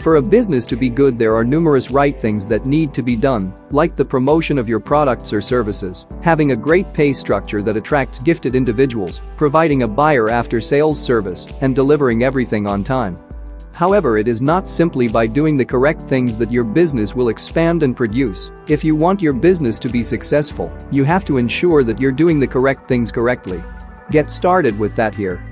For a business to be good, there are numerous right things that need to be done, like the promotion of your products or services, having a great pay structure that attracts gifted individuals, providing a buyer after-sales service, and delivering everything on time. However, it is not simply by doing the correct things that your business will expand and produce. If you want your business to be successful, you have to ensure that you're doing the correct things correctly. Get started with that here.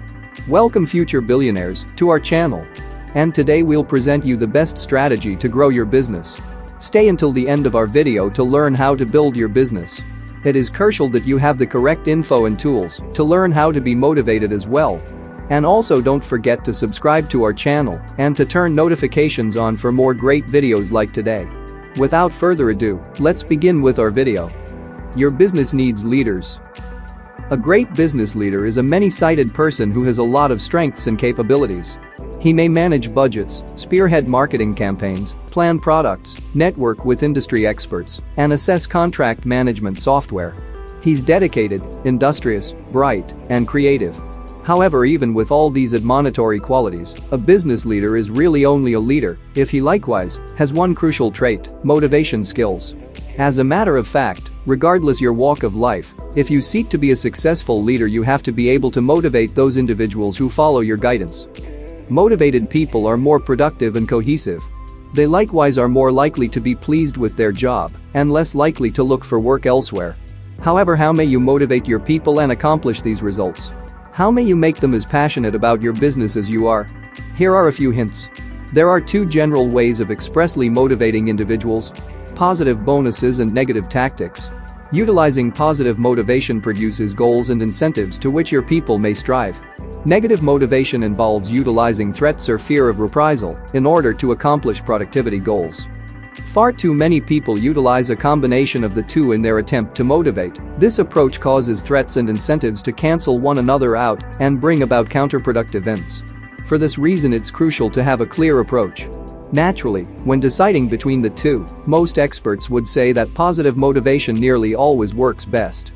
Welcome future billionaires to our channel. And today we'll present you the best strategy to grow your business. Stay until the end of our video to learn how to build your business. It is crucial that you have the correct info and tools to learn how to be motivated as well. And also don't forget to subscribe to our channel and to turn notifications on for more great videos like today. Without further ado, let's begin with our video. Your business needs leaders. A great business leader is a many-sided person who has a lot of strengths and capabilities. He may manage budgets, spearhead marketing campaigns, plan products, network with industry experts, and assess contract management software. He's dedicated, industrious, bright, and creative. However, even with all these admonitory qualities, a business leader is really only a leader if he likewise has one crucial trait: motivation skills. As a matter of fact, regardless your walk of life, if you seek to be a successful leader, you have to be able to motivate those individuals who follow your guidance. Motivated people are more productive and cohesive. They likewise are more likely to be pleased with their job and less likely to look for work elsewhere. However, how may you motivate your people and accomplish these results? How may you make them as passionate about your business as you are? Here are a few hints. There are two general ways of expressly motivating individuals: positive bonuses and negative tactics. Utilizing positive motivation produces goals and incentives to which your people may strive. Negative motivation involves utilizing threats or fear of reprisal in order to accomplish productivity goals. Far too many people utilize a combination of the two in their attempt to motivate. This approach causes threats and incentives to cancel one another out and bring about counterproductive ends. For this reason, it's crucial to have a clear approach. Naturally, when deciding between the two, most experts would say that positive motivation nearly always works best.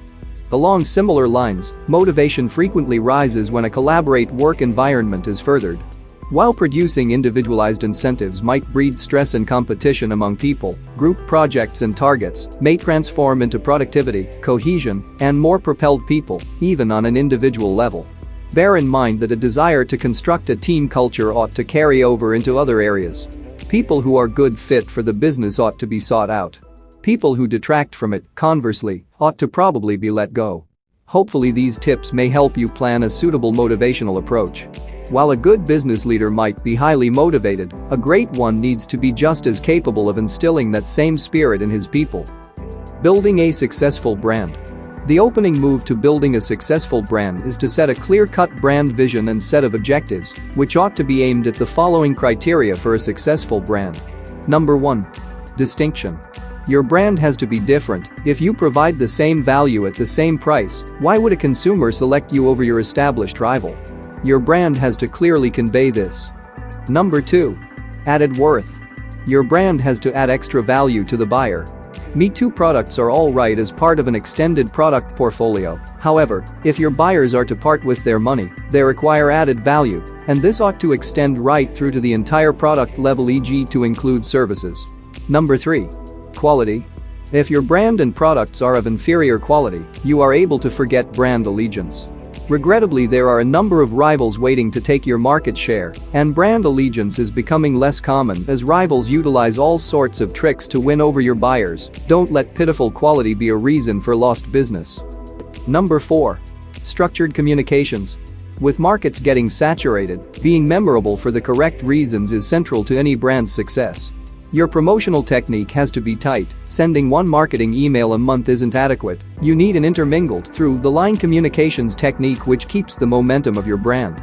Along similar lines, motivation frequently rises when a collaborative work environment is furthered. While producing individualized incentives might breed stress and competition among people, group projects and targets may transform into productivity, cohesion, and more propelled people, even on an individual level. Bear in mind that a desire to construct a team culture ought to carry over into other areas. People who are good fit for the business ought to be sought out. People who detract from it, conversely, ought to probably be let go. Hopefully these tips may help you plan a suitable motivational approach. While a good business leader might be highly motivated, a great one needs to be just as capable of instilling that same spirit in his people. Building a successful brand. The opening move to building a successful brand is to set a clear-cut brand vision and set of objectives, which ought to be aimed at the following criteria for a successful brand. Number 1. Distinction. Your brand has to be different. If you provide the same value at the same price, why would a consumer select you over your established rival? Your brand has to clearly convey this. Number 2. Added worth. Your brand has to add extra value to the buyer. Me Too products are all right as part of an extended product portfolio. However, if your buyers are to part with their money, they require added value, and this ought to extend right through to the entire product level, e.g. to include services. Number 3. Quality. If your brand and products are of inferior quality, you are able to forget brand allegiance. Regrettably, there are a number of rivals waiting to take your market share, and brand allegiance is becoming less common as rivals utilize all sorts of tricks to win over your buyers. Don't let pitiful quality be a reason for lost business. Number 4. Structured communications. With markets getting saturated, being memorable for the correct reasons is central to any brand's success. Your promotional technique has to be tight. Sending one marketing email a month isn't adequate. You need an intermingled, through-the-line communications technique which keeps the momentum of your brand.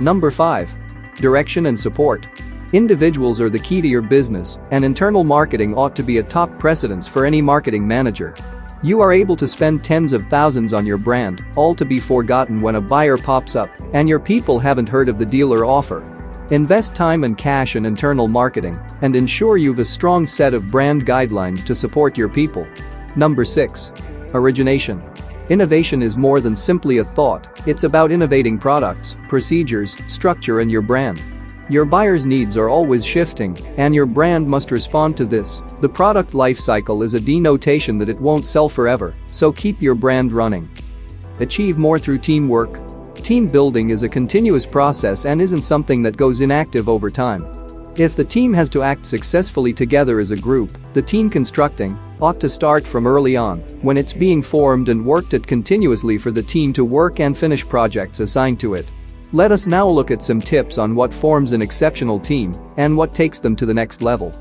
Number 5. Direction and support. Individuals are the key to your business, and internal marketing ought to be a top precedence for any marketing manager. You are able to spend tens of thousands on your brand, all to be forgotten when a buyer pops up and your people haven't heard of the deal or offer. Invest time and cash in internal marketing and ensure you've a strong set of brand guidelines to support your people. Number 6. Origination. Innovation is more than simply a thought, it's about innovating products, procedures, structure, and your brand. Your buyer's needs are always shifting, and your brand must respond to this. The product life cycle is a denotation that it won't sell forever, so keep your brand running. Achieve more through teamwork. Team building is a continuous process and isn't something that goes inactive over time. If the team has to act successfully together as a group, the team constructing ought to start from early on, when it's being formed and worked at continuously for the team to work and finish projects assigned to it. Let us now look at some tips on what forms an exceptional team and what takes them to the next level.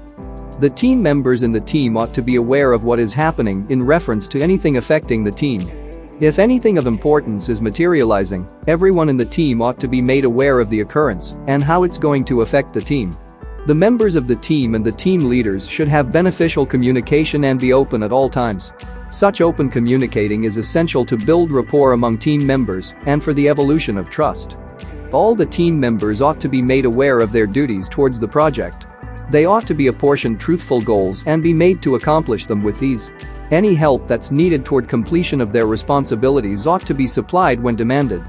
The team members in the team ought to be aware of what is happening in reference to anything affecting the team. If anything of importance is materializing, everyone in the team ought to be made aware of the occurrence and how it's going to affect the team. The members of the team and the team leaders should have beneficial communication and be open at all times. Such open communicating is essential to build rapport among team members and for the evolution of trust. All the team members ought to be made aware of their duties towards the project. They ought to be apportioned truthful goals and be made to accomplish them with ease. Any help that's needed toward completion of their responsibilities ought to be supplied when demanded.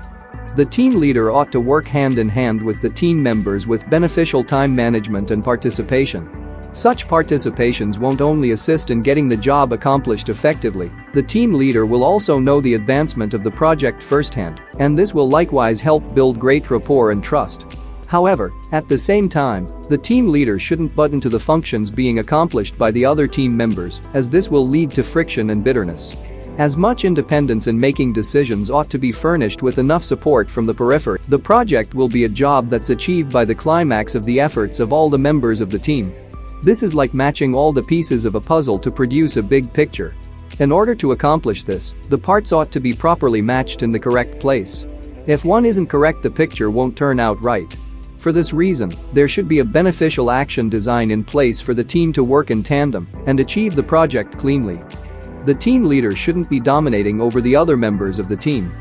The team leader ought to work hand in hand with the team members with beneficial time management and participation. Such participations won't only assist in getting the job accomplished effectively, the team leader will also know the advancement of the project firsthand, and this will likewise help build great rapport and trust. However, at the same time, the team leader shouldn't butt into the functions being accomplished by the other team members, as this will lead to friction and bitterness. As much independence in making decisions ought to be furnished with enough support from the periphery. The project will be a job that's achieved by the climax of the efforts of all the members of the team. This is like matching all the pieces of a puzzle to produce a big picture. In order to accomplish this, the parts ought to be properly matched in the correct place. If one isn't correct, the picture won't turn out right. For this reason, there should be a beneficial action design in place for the team to work in tandem and achieve the project cleanly. The team leader shouldn't be dominating over the other members of the team.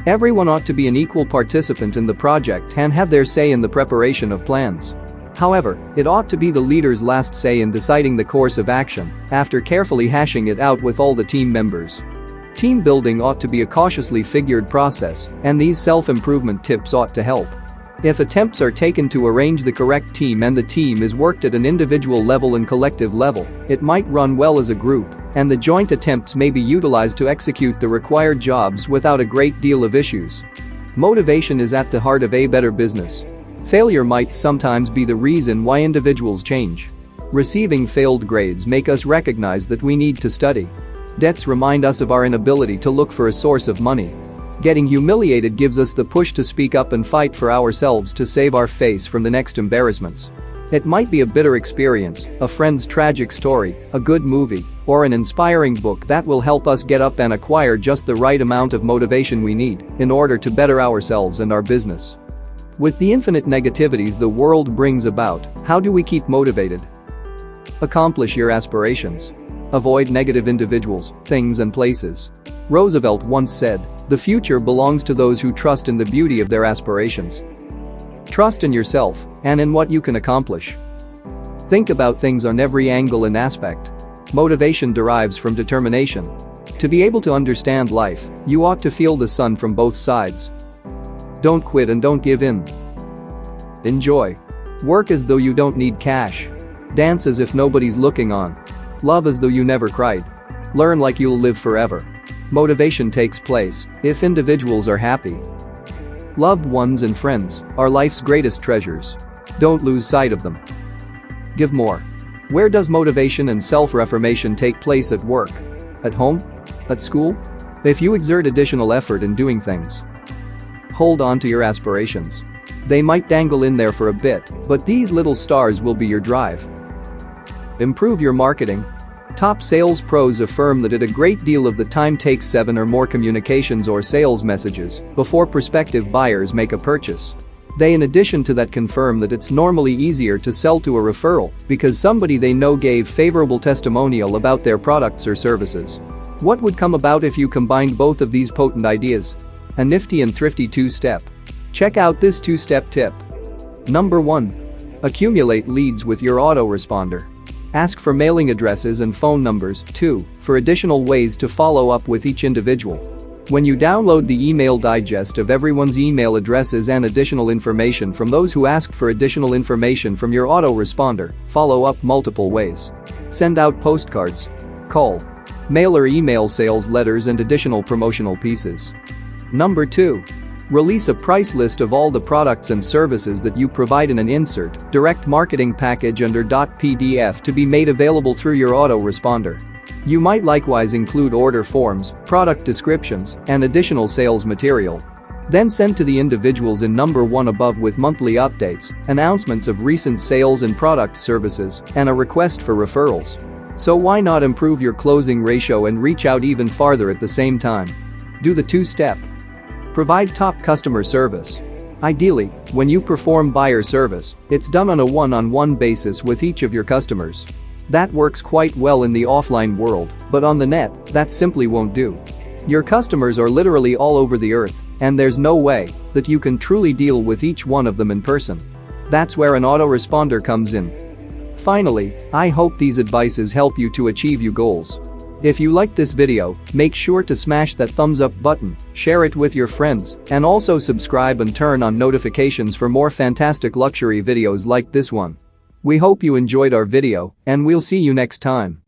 Everyone ought to be an equal participant in the project and have their say in the preparation of plans. However, it ought to be the leader's last say in deciding the course of action, after carefully hashing it out with all the team members. Team building ought to be a cautiously figured process, and these self-improvement tips ought to help. If attempts are taken to arrange the correct team and the team is worked at an individual level and collective level, it might run well as a group, and the joint attempts may be utilized to execute the required jobs without a great deal of issues. Motivation is at the heart of a better business. Failure might sometimes be the reason why individuals change. Receiving failed grades make us recognize that we need to study. Debts remind us of our inability to look for a source of money. Getting humiliated gives us the push to speak up and fight for ourselves to save our face from the next embarrassments. It might be a bitter experience, a friend's tragic story, a good movie, or an inspiring book that will help us get up and acquire just the right amount of motivation we need in order to better ourselves and our business. With the infinite negativities the world brings about, how do we keep motivated? Accomplish your aspirations. Avoid negative individuals, things and places. Roosevelt once said, "The future belongs to those who trust in the beauty of their aspirations." Trust in yourself and in what you can accomplish. Think about things on every angle and aspect. Motivation derives from determination. To be able to understand life, you ought to feel the sun from both sides. Don't quit and don't give in. Enjoy. Work as though you don't need cash. Dance as if nobody's looking on. Love as though you never cried. Learn like you'll live forever. Motivation takes place if individuals are happy. Loved ones and friends are life's greatest treasures. Don't lose sight of them. Give more. Where does motivation and self-reformation take place? At work? At home? At school? If you exert additional effort in doing things, hold on to your aspirations. They might dangle in there for a bit, but these little stars will be your drive. Improve your marketing. Top sales pros affirm that it a great deal of the time takes 7 or more communications or sales messages before prospective buyers make a purchase. They in addition to that confirm that it's normally easier to sell to a referral because somebody they know gave favorable testimonial about their products or services. What would come about if you combined both of these potent ideas? A nifty and thrifty 2-step. Check out this 2-step tip. Number 1. Accumulate leads with your autoresponder. Ask for mailing addresses and phone numbers, too, for additional ways to follow up with each individual. When you download the email digest of everyone's email addresses and additional information from those who ask for additional information from your autoresponder, follow up multiple ways. Send out postcards, call, mail or email sales letters and additional promotional pieces. Number 2. Release a price list of all the products and services that you provide in an insert, direct marketing package under .pdf to be made available through your autoresponder. You might likewise include order forms, product descriptions, and additional sales material. Then send to the individuals in number 1 above with monthly updates, announcements of recent sales and product services, and a request for referrals. So why not improve your closing ratio and reach out even farther at the same time? Do the 2-step. Provide top customer service. Ideally, when you perform buyer service, it's done on a one-on-one basis with each of your customers. That works quite well in the offline world, but on the net, that simply won't do. Your customers are literally all over the earth, and there's no way that you can truly deal with each one of them in person. That's where an autoresponder comes in. Finally, I hope these advices help you to achieve your goals. If you liked this video, make sure to smash that thumbs up button, share it with your friends, and also subscribe and turn on notifications for more fantastic luxury videos like this one. We hope you enjoyed our video, and we'll see you next time.